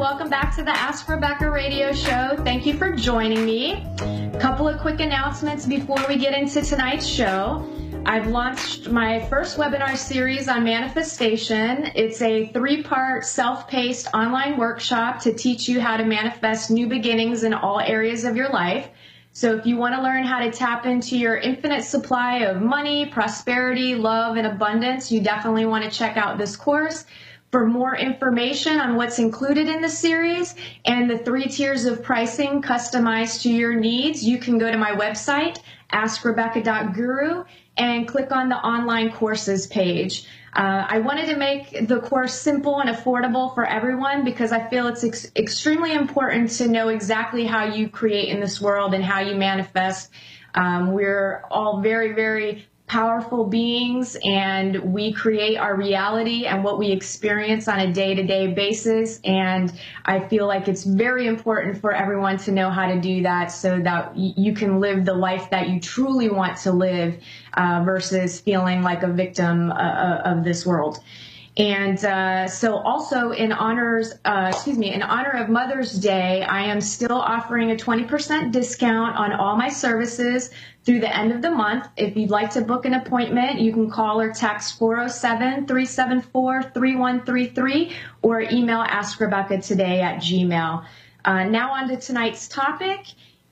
welcome back to the Ask Rebecca radio show. Thank you for joining me. A couple of quick announcements before we get into tonight's show. I've launched my first webinar series on manifestation. It's a 3-part self-paced online workshop to teach you how to manifest new beginnings in all areas of your life. So if you want to learn how to tap into your infinite supply of money, prosperity, love, and abundance, you definitely want to check out this course. For more information on what's included in the series and the 3 tiers of pricing customized to your needs, you can go to my website, AskRebecca.guru, and click on the online courses page. I wanted to make the course simple and affordable for everyone because I feel it's extremely important to know exactly how you create in this world and how you manifest. We're all very, very powerful beings, and we create our reality and what we experience on a day-to-day basis, and I feel like it's very important for everyone to know how to do that so that you can live the life that you truly want to live versus feeling like a victim of this world. And so also in honor of Mother's Day, I am still offering a 20% discount on all my services through the end of the month. If you'd like to book an appointment, you can call or text 407-374-3133 or email AskRebeccaToday@gmail. Now on to tonight's topic.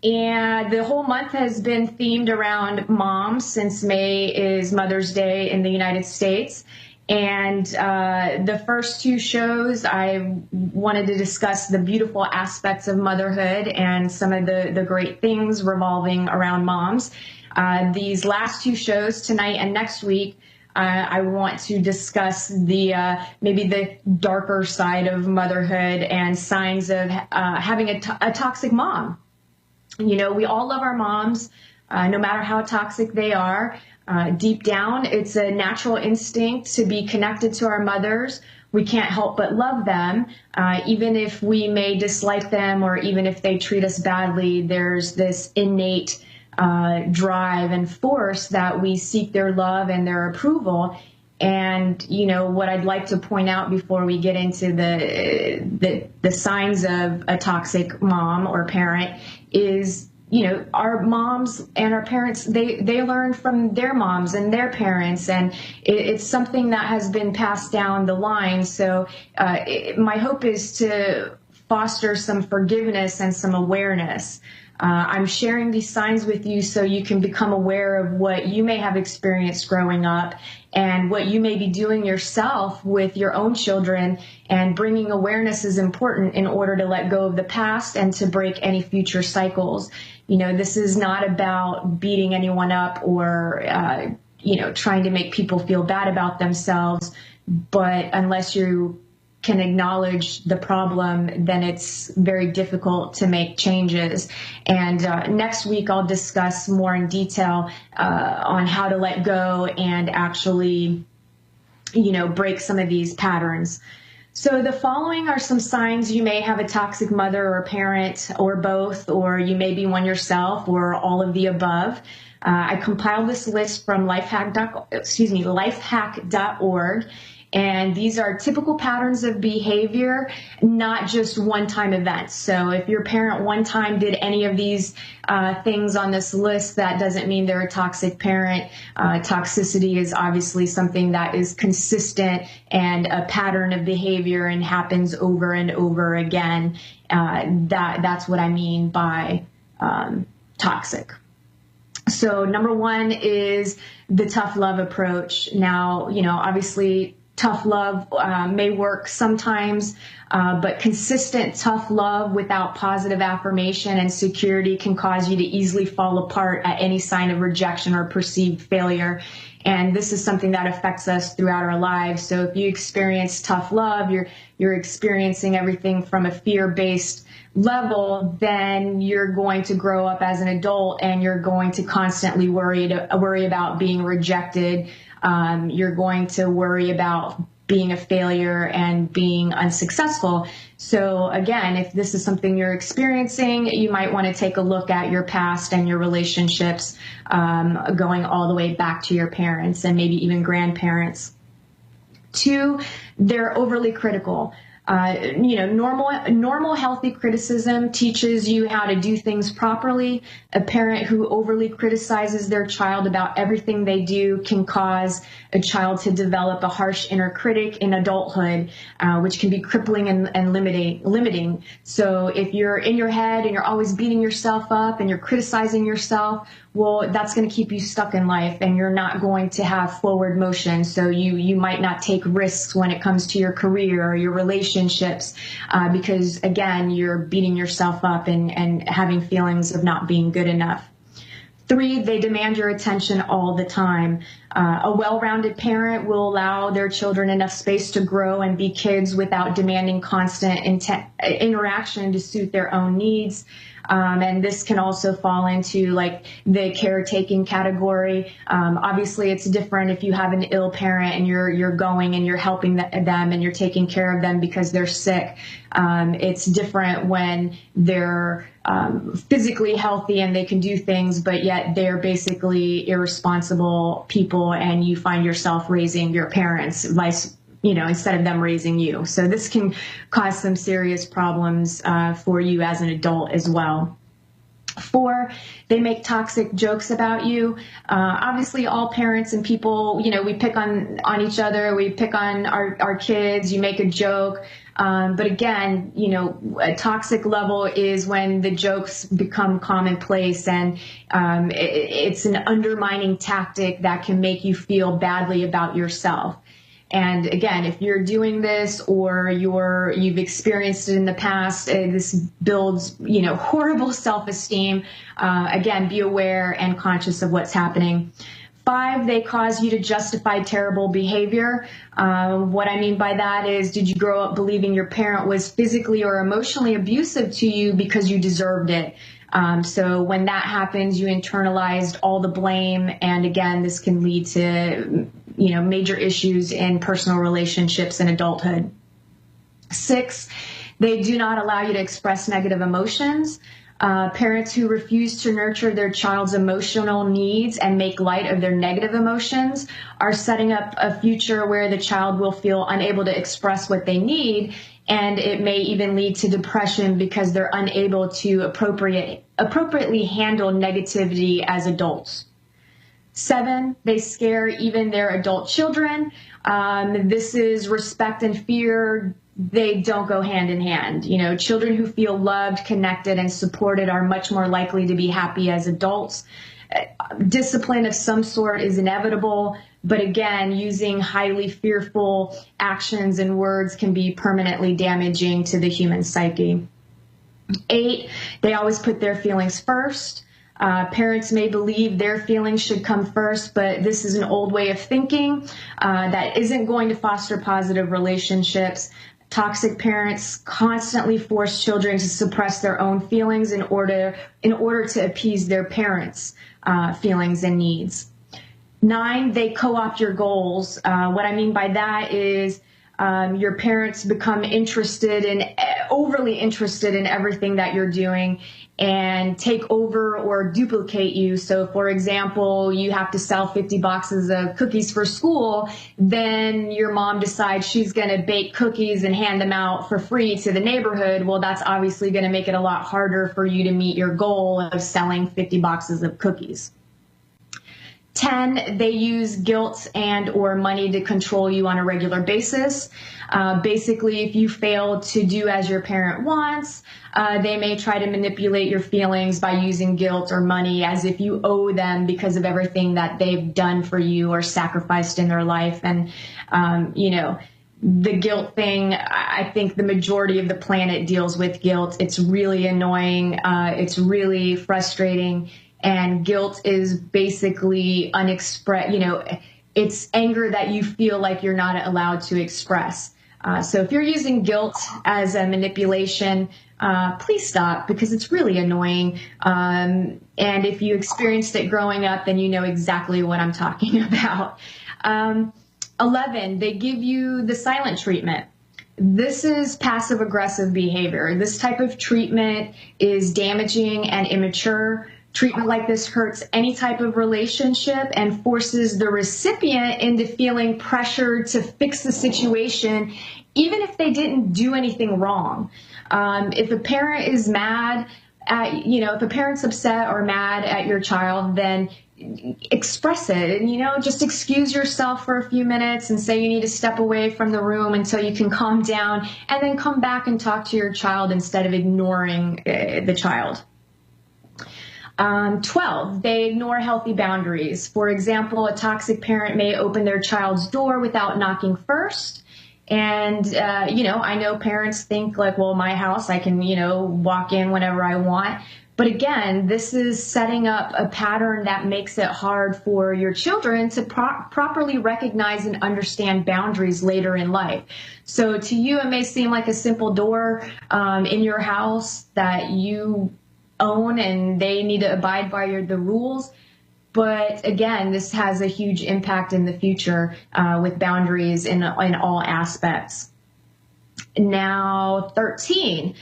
And the whole month has been themed around moms since May is Mother's Day in the United States. And the first 2 shows, I wanted to discuss the beautiful aspects of motherhood and some of the great things revolving around moms. These last 2 shows, tonight and next week, I want to discuss the maybe the darker side of motherhood and signs of having a toxic mom. You know, we all love our moms, no matter how toxic they are. Deep down, it's a natural instinct to be connected to our mothers. We can't help but love them. Even if we may dislike them or even if they treat us badly, there's this innate drive and force that we seek their love and their approval. And, you know, what I'd like to point out before we get into the signs of a toxic mom or parent is, you know, our moms and our parents, they learn from their moms and their parents, and it's something that has been passed down the line. So my hope is to foster some forgiveness and some awareness. I'm sharing these signs with you so you can become aware of what you may have experienced growing up and what you may be doing yourself with your own children, and bringing awareness is important in order to let go of the past and to break any future cycles. You know, this is not about beating anyone up or, you know, trying to make people feel bad about themselves, but unless you can acknowledge the problem, then it's very difficult to make changes. And next week, I'll discuss more in detail on how to let go and actually, you know, break some of these patterns. So the following are some signs you may have a toxic mother or parent or both, or you may be one yourself or all of the above. I compiled this list from lifehack.org. And these are typical patterns of behavior, not just one-time events. So if your parent one time did any of these things on this list, that doesn't mean they're a toxic parent. Toxicity is obviously something that is consistent and a pattern of behavior and happens over and over again. That's what I mean by toxic. So number 1 is the tough love approach. Now, you know, obviously, tough love may work sometimes, but consistent tough love without positive affirmation and security can cause you to easily fall apart at any sign of rejection or perceived failure. And this is something that affects us throughout our lives. So if you experience tough love, you're experiencing everything from a fear-based level, then you're going to grow up as an adult and you're going to constantly worry about being rejected. You're going to worry about being a failure and being unsuccessful. So again, if this is something you're experiencing, you might want to take a look at your past and your relationships, going all the way back to your parents and maybe even grandparents. 2, they're overly critical. Normal healthy criticism teaches you how to do things properly. A parent who overly criticizes their child about everything they do can cause a child to develop a harsh inner critic in adulthood, which can be crippling and limiting. So if you're in your head and you're always beating yourself up and you're criticizing yourself, well, that's going to keep you stuck in life, and you're not going to have forward motion. So you might not take risks when it comes to your career or your relationships, because again, you're beating yourself up and having feelings of not being good enough. 3, they demand your attention all the time. A well-rounded parent will allow their children enough space to grow and be kids without demanding constant interaction to suit their own needs. And this can also fall into like the caretaking category. Obviously, it's different if you have an ill parent and you're going and you're helping them and you're taking care of them because they're sick. It's different when they're physically healthy and they can do things, but yet they're basically irresponsible people, and you find yourself raising your parents, instead of them raising you. So this can cause some serious problems for you as an adult as well. 4, they make toxic jokes about you. Obviously, all parents and people, we pick on each other. We pick on our kids. You make a joke. But again, a toxic level is when the jokes become commonplace, and it's an undermining tactic that can make you feel badly about yourself. And again, if you're doing this or you've experienced it in the past, this builds, horrible self-esteem. Again, be aware and conscious of what's happening. 5, they cause you to justify terrible behavior. What I mean by that is, did you grow up believing your parent was physically or emotionally abusive to you because you deserved it? So when that happens, you internalized all the blame. And again, this can lead to, major issues in personal relationships in adulthood. 6, they do not allow you to express negative emotions. Parents who refuse to nurture their child's emotional needs and make light of their negative emotions are setting up a future where the child will feel unable to express what they need, and it may even lead to depression because they're unable to appropriately handle negativity as adults. 7, they scare even their adult children. This is respect and fear. They don't go hand in hand. Children who feel loved, connected, and supported are much more likely to be happy as adults. Discipline of some sort is inevitable, but again, using highly fearful actions and words can be permanently damaging to the human psyche. 8, they always put their feelings first. Parents may believe their feelings should come first, but this is an old way of thinking that isn't going to foster positive relationships. Toxic parents constantly force children to suppress their own feelings in order to appease their parents' feelings and needs. 9, they co-opt your goals. What I mean by that is your parents become overly interested in everything that you're doing and take over or duplicate you. So for example, you have to sell 50 boxes of cookies for school, then your mom decides she's going to bake cookies and hand them out for free to the neighborhood. Well, that's obviously going to make it a lot harder for you to meet your goal of selling 50 boxes of cookies. 10, they use guilt and or money to control you on a regular basis. Basically, if you fail to do as your parent wants, they may try to manipulate your feelings by using guilt or money as if you owe them because of everything that they've done for you or sacrificed in their life. And, the guilt thing, I think the majority of the planet deals with guilt. It's really annoying. It's really frustrating. And guilt is basically unexpressed, it's anger that you feel like you're not allowed to express. So if you're using guilt as a manipulation, please stop, because it's really annoying. And if you experienced it growing up, then you know exactly what I'm talking about. 11, they give you the silent treatment. This is passive aggressive behavior. This type of treatment is damaging and immature. Treatment like this hurts any type of relationship and forces the recipient into feeling pressured to fix the situation, even if they didn't do anything wrong. If a parent is mad at, if a parent's upset or mad at your child, then express it, and just excuse yourself for a few minutes and say you need to step away from the room until you can calm down, and then come back and talk to your child instead of ignoring the child. 12, they ignore healthy boundaries. For example, a toxic parent may open their child's door without knocking first. And, I know parents think like, well, my house, I can, walk in whenever I want. But again, this is setting up a pattern that makes it hard for your children to properly recognize and understand boundaries later in life. So to you, it may seem like a simple door in your house that you own and they need to abide by the rules. But again, this has a huge impact in the future with boundaries in all aspects. Now, 13.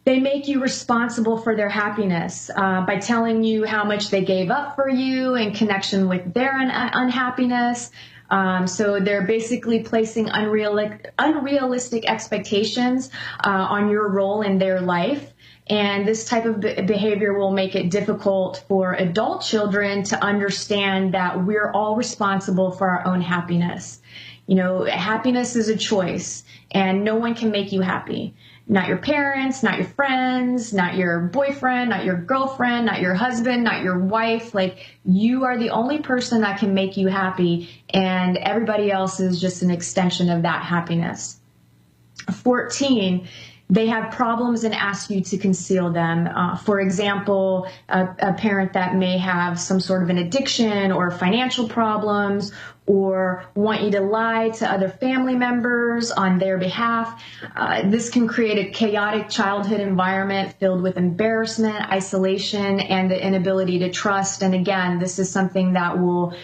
They make you responsible for their happiness by telling you how much they gave up for you in connection with their unhappiness. So they're basically placing unrealistic expectations on your role in their life. And this type of behavior will make it difficult for adult children to understand that we're all responsible for our own happiness. Happiness is a choice, and no one can make you happy. Not your parents, not your friends, not your boyfriend, not your girlfriend, not your husband, not your wife. Like, you are the only person that can make you happy, and everybody else is just an extension of that happiness. 14, they have problems and ask you to conceal them. For example, a parent that may have some sort of an addiction or financial problems, or want you to lie to other family members on their behalf. This can create a chaotic childhood environment filled with embarrassment, isolation, and the inability to trust. And again, this is something that will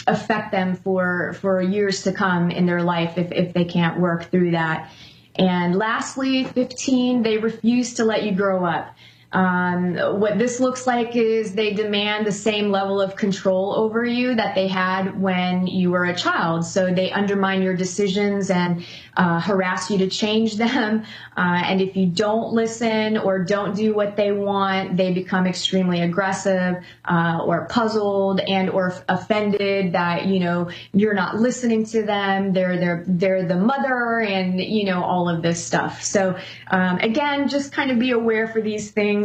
affect them for years to come in their life if they can't work through that. And lastly, 15, they refuse to let you grow up. What this looks like is they demand the same level of control over you that they had when you were a child. So they undermine your decisions and harass you to change them. And if you don't listen or don't do what they want, they become extremely aggressive or puzzled and or offended that, you're not listening to them. They're the mother and, all of this stuff. So again, just kind of be aware for these things.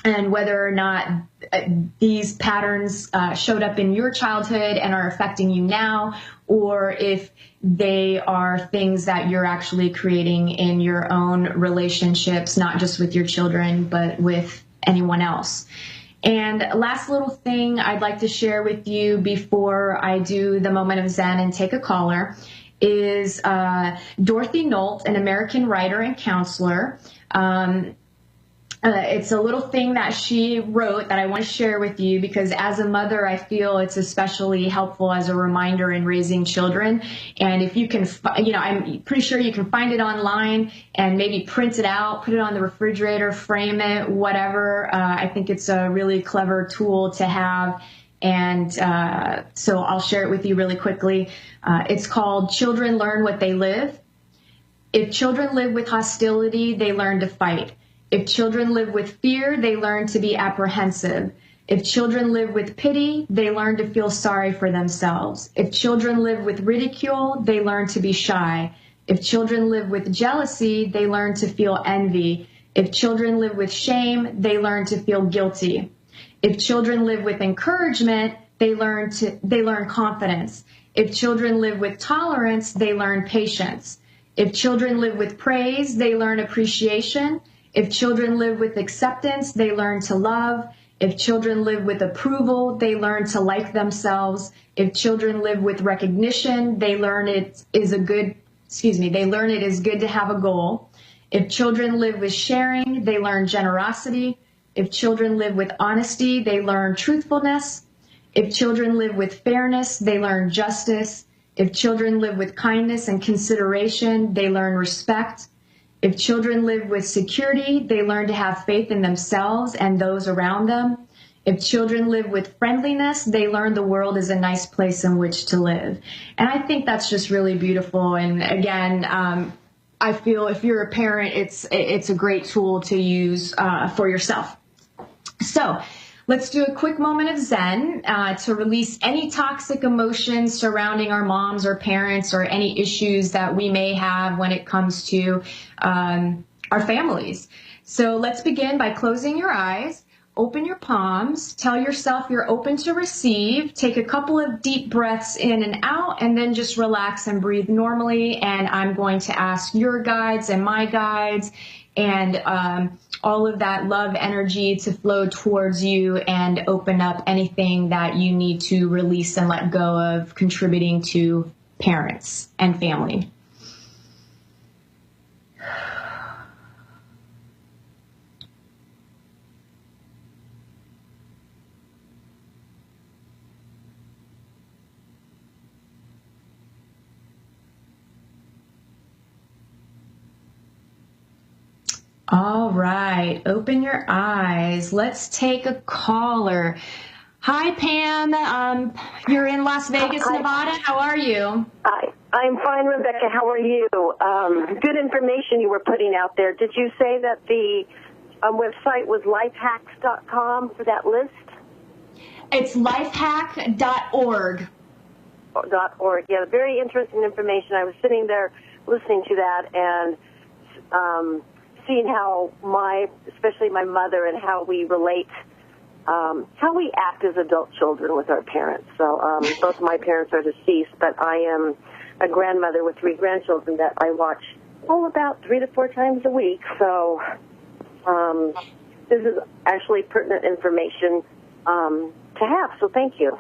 And whether or not these patterns showed up in your childhood and are affecting you now, or if they are things that you're actually creating in your own relationships, not just with your children, but with anyone else. And last little thing I'd like to share with you before I do the moment of Zen and take a caller is Dorothy Nolt, an American writer and counselor. It's a little thing that she wrote that I want to share with you because as a mother, I feel it's especially helpful as a reminder in raising children. And if you can, I'm pretty sure you can find it online and maybe print it out, put it on the refrigerator, frame it, whatever. I think it's a really clever tool to have. And so I'll share it with you really quickly. It's called Children Learn What They Live. If children live with hostility, they learn to fight. If children live with fear, they learn to be apprehensive. If children live with pity, they learn to feel sorry for themselves. If children live with ridicule, they learn to be shy. If children live with jealousy, they learn to feel envy. If children live with shame, they learn to feel guilty. If children live with encouragement, they learn confidence. If children live with tolerance, they learn patience. If children live with praise, they learn appreciation. If children live with acceptance, they learn to love. If children live with approval, they learn to like themselves. If children live with recognition, they learn it is good to have a goal. If children live with sharing, they learn generosity. If children live with honesty, they learn truthfulness. If children live with fairness, they learn justice. If children live with kindness and consideration, they learn respect. If children live with security, they learn to have faith in themselves and those around them. If children live with friendliness, they learn the world is a nice place in which to live. And I think that's just really beautiful. And again, I feel if you're a parent, it's a great tool to use for yourself. So let's do a quick moment of Zen to release any toxic emotions surrounding our moms or parents or any issues that we may have when it comes to our families. So let's begin by closing your eyes. Open your palms, tell yourself you're open to receive, take a couple of deep breaths in and out, and then just relax and breathe normally. And I'm going to ask your guides and my guides and all of that love energy to flow towards you and open up anything that you need to release and let go of contributing to parents and family. All right, open your eyes. Let's take a caller. Hi, Pam. You're in Las Vegas, Hi. Nevada. How are you? Hi, I'm fine, Rebecca. How are you? Good information you were putting out there. Did you say that the website was lifehacks.com for that list? It's lifehack.org. .org. Yeah, very interesting information. I was sitting there listening to that and seeing how especially my mother and how we relate, how we act as adult children with our parents. So both my parents are deceased, but I am a grandmother with 3 grandchildren that I watch about 3 to 4 times a week. So this is actually pertinent information to have. So thank you.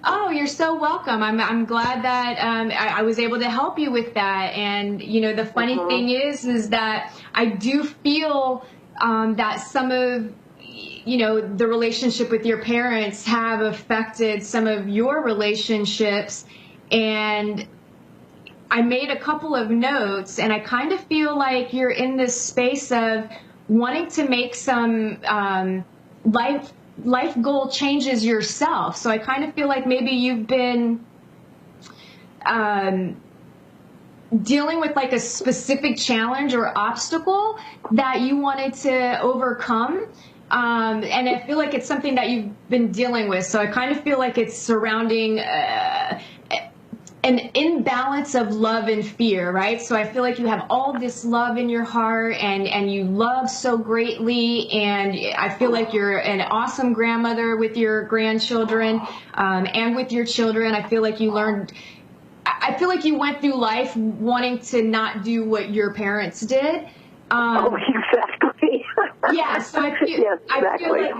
Oh, you're so welcome. I'm glad that I was able to help you with that. And, you know, the funny thing is that I do feel that some of, you know, the relationship with your parents have affected some of your relationships. And I made a couple of notes, and I kind of feel like you're in this space of wanting to make some life goal changes yourself. So I kind of feel like maybe you've been dealing with like a specific challenge or obstacle that you wanted to overcome. And I feel like it's something that you've been dealing with. So I kind of feel like it's surrounding an imbalance of love and fear, right? So I feel like you have all this love in your heart and you love so greatly. And I feel like you're an awesome grandmother with your grandchildren and with your children. I feel like you went through life wanting to not do what your parents did. Exactly. Yeah, so I feel, yes, exactly.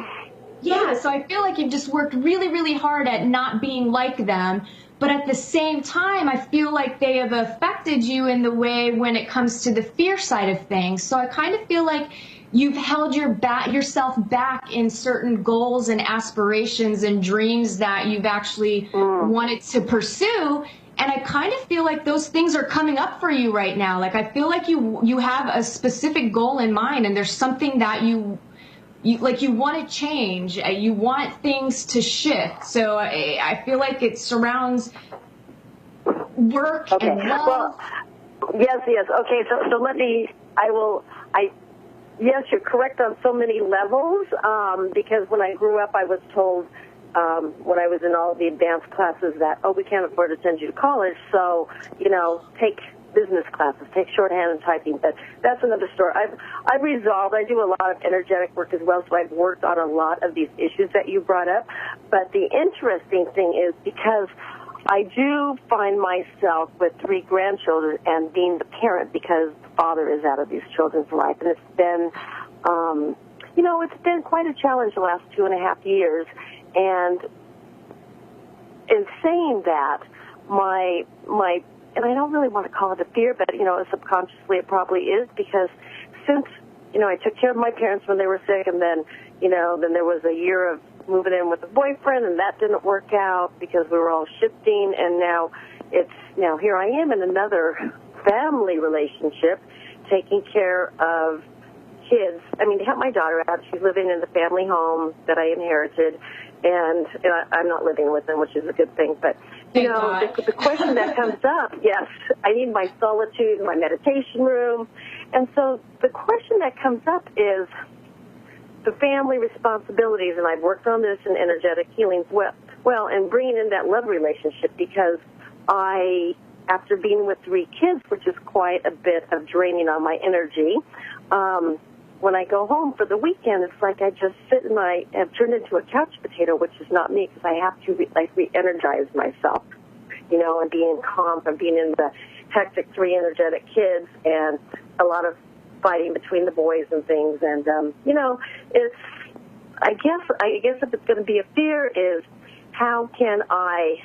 So I feel like you've just worked really, really hard at not being like them. But at the same time, I feel like they have affected you in the way when it comes to the fear side of things. So I kind of feel like you've held yourself back in certain goals and aspirations and dreams that you've actually wanted to pursue. And I kind of feel like those things are coming up for you right now. Like I feel like you have a specific goal in mind, and there's something that you want to change. You want things to shift. So I feel like it surrounds work and love. Well, yes. Okay, so yes, you're correct on so many levels, because when I grew up, I was told, when I was in all the advanced classes that, we can't afford to send you to college, so, take business classes, take shorthand and typing, but that's another story. I've resolved, I do a lot of energetic work as well, so I've worked on a lot of these issues that you brought up, but the interesting thing is because I do find myself with 3 grandchildren and being the parent because the father is out of these children's life, and it's been, it's been quite a challenge the last 2.5 years, and in saying that, and I don't really want to call it a fear, but, subconsciously it probably is, because since, I took care of my parents when they were sick, and then, then there was a year of moving in with a boyfriend, and that didn't work out because we were all shifting, and now here I am in another family relationship, taking care of kids. I mean, to help my daughter out, she's living in the family home that I inherited, and I'm not living with them, which is a good thing. But, you know, the question that comes up, yes, I need my solitude, my meditation room. And so the question that comes up is the family responsibilities, and I've worked on this in energetic healing well, and bringing in that love relationship, because after being with 3 kids, which is quite a bit of draining on my energy, when I go home for the weekend, it's like I just sit and I have turned into a couch potato, which is not me, because I have to re-energize myself, you know, and being calm from being in the hectic 3 energetic kids and a lot of fighting between the boys and things. And, you know, I guess if it's going to be a fear is how can I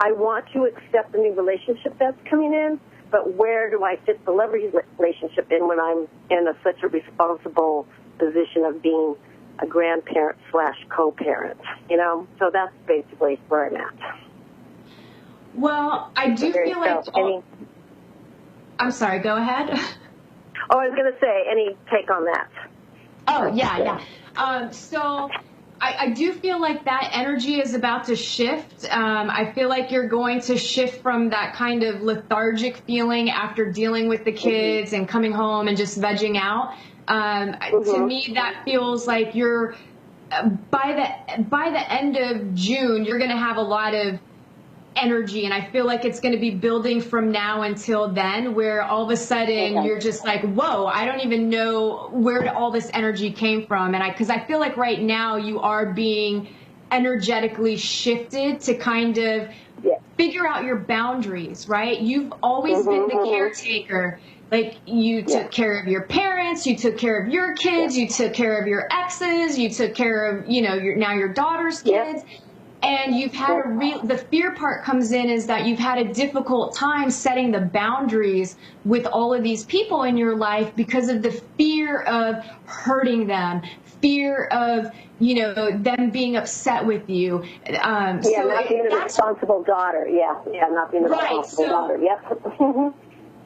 want to accept the new relationship that's coming in, but where do I fit the love relationship in when I'm in such a responsible position of being a grandparent / co-parent, you know? So that's basically where I'm at. Well, I do feel like... I'm sorry, go ahead. Oh, I was going to say, any take on that? Oh, yeah. So I do feel like that energy is about to shift. I feel like you're going to shift from that kind of lethargic feeling after dealing with the kids and coming home and just vegging out. To me, that feels like you're, by the end of June, you're going to have a lot of energy, and I feel like it's going to be building from now until then, where all of a sudden you're just like, whoa, I don't even know where all this energy came from. And because I feel like right now you are being energetically shifted to kind of figure out your boundaries, right? You've always been the caretaker. Like, you took care of your parents, you took care of your kids, you took care of your exes, you took care of, you know, your daughter's kids. And you've had the fear part comes in is that you've had a difficult time setting the boundaries with all of these people in your life because of the fear of hurting them, fear of, you know, them being upset with you. Not being a responsible daughter. Not being a responsible daughter. Yep.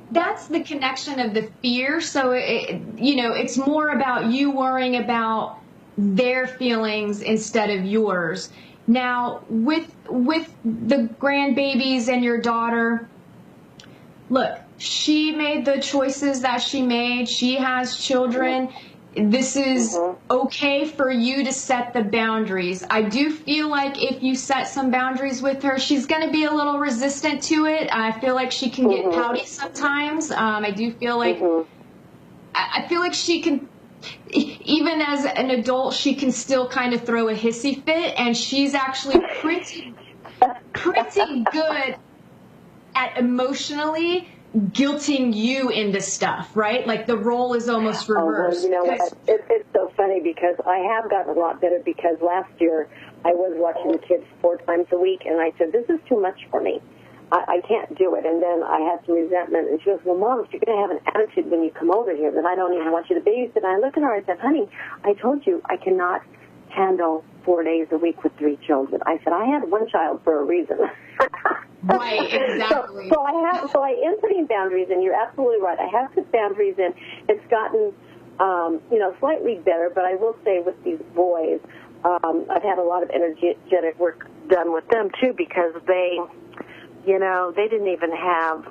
That's the connection of the fear. So, it's more about you worrying about their feelings instead of yours. Now, with the grandbabies and your daughter, look, she made the choices that she made. She has children. This is okay for you to set the boundaries. I do feel like if you set some boundaries with her, she's going to be a little resistant to it. I feel like she can get pouty sometimes. I do feel like I feel like she can, even as an adult, she can still kind of throw a hissy fit, and she's actually pretty good at emotionally guilting you into stuff, right? Like the role is almost reversed. You know what? It's so funny because I have gotten a lot better, because last year I was watching the kids 4 times a week, and I said, this is too much for me. I can't do it. And then I had some resentment, and she goes, well, Mom, if you're going to have an attitude when you come over here, then I don't even want you to babysit. And I looked at her and I said, honey, I told you I cannot handle 4 days a week with 3 children. I said, I had 1 child for a reason. Right, exactly. So I am putting boundaries, and you're absolutely right. I have put boundaries in. It's gotten, slightly better, but I will say with these boys, I've had a lot of energetic work done with them too, because they didn't even have,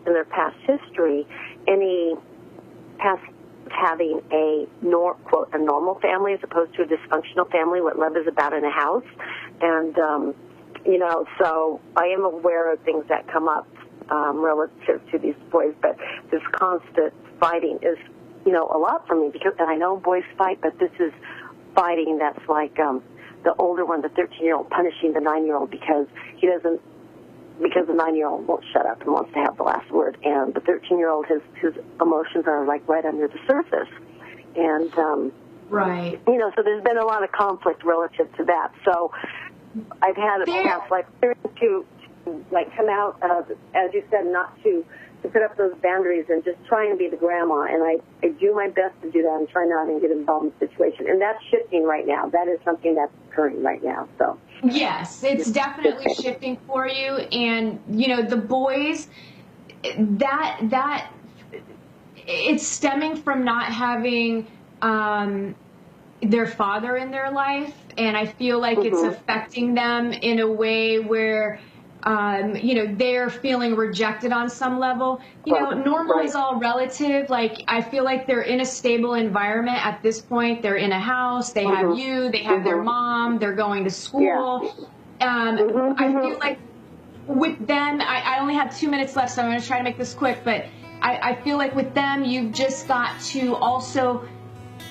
in their past history, any past having a normal family as opposed to a dysfunctional family, what love is about in a house. And, so I am aware of things that come up relative to these boys, but this constant fighting is, a lot for me, and I know boys fight, but this is fighting that's like the older one, the 13-year-old, punishing the 9-year-old because the 9-year-old won't shut up and wants to have the last word, and the 13-year-old, his emotions are like right under the surface, and right, so there's been a lot of conflict relative to that. So I've had a past life experience to come out of, as you said, not to put up those boundaries and just try and be the grandma, and I do my best to do that and try not to get involved in the situation, and that's shifting right now. That is something that's occurring right now. So. Yes, it's definitely shifting for you. And, the boys, that it's stemming from not having their father in their life, and I feel like it's affecting them in a way where they're feeling rejected on some level. Normal is all relative. Like, I feel like they're in a stable environment at this point. They're in a house, they have you, they have their mom, they're going to school. I feel like with them, I only have 2 minutes left, so I'm going to try to make this quick, but I feel like with them, you've just got to also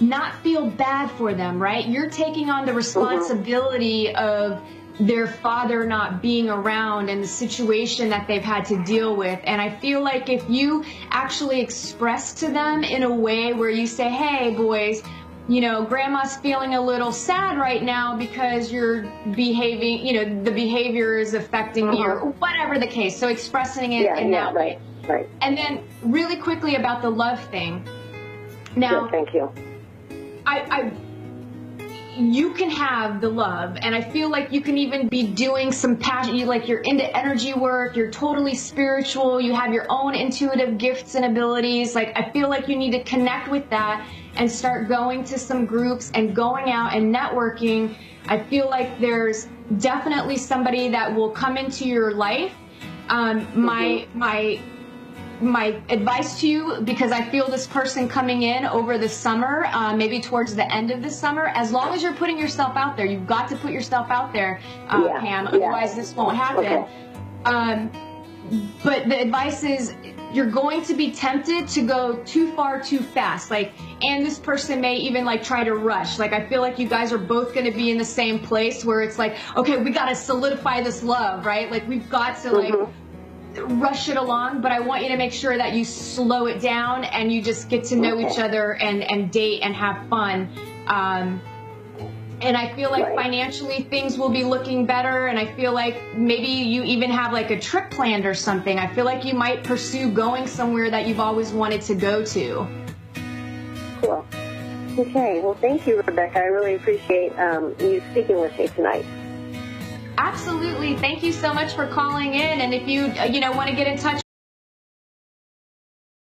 not feel bad for them, right? You're taking on the responsibility of their father not being around and the situation that they've had to deal with. And I feel like if you actually express to them in a way where you say, hey, boys, grandma's feeling a little sad right now because you're behaving, the behavior is affecting me, or whatever the case. So expressing it in that way. Right. And then really quickly about the love thing. Now, thank you. You can have the love, and I feel like you can even be doing some passion, you're into energy work, you're totally spiritual, you have your own intuitive gifts and abilities. Like, I feel like you need to connect with that and start going to some groups and going out and networking. I feel like there's definitely somebody that will come into your life. My advice to you, because I feel this person coming in over the summer, maybe towards the end of the summer, as long as you're putting yourself out there, you've got to put yourself out there, Pam, otherwise this won't happen. But the advice is, you're going to be tempted to go too far too fast. And this person may even try to rush. I feel like you guys are both going to be in the same place where it's like, okay, we got to solidify this love, right? We've got to rush it along, but I want you to make sure that you slow it down and you just get to know each other and date and have fun. And I feel like financially things will be looking better, and I feel like maybe you even have a trip planned or something. I feel like you might pursue going somewhere that you've always wanted to go to. Cool. Okay, well, thank you, Rebecca. I really appreciate you speaking with me tonight. Absolutely. Thank you so much for calling in. And if you want to get in touch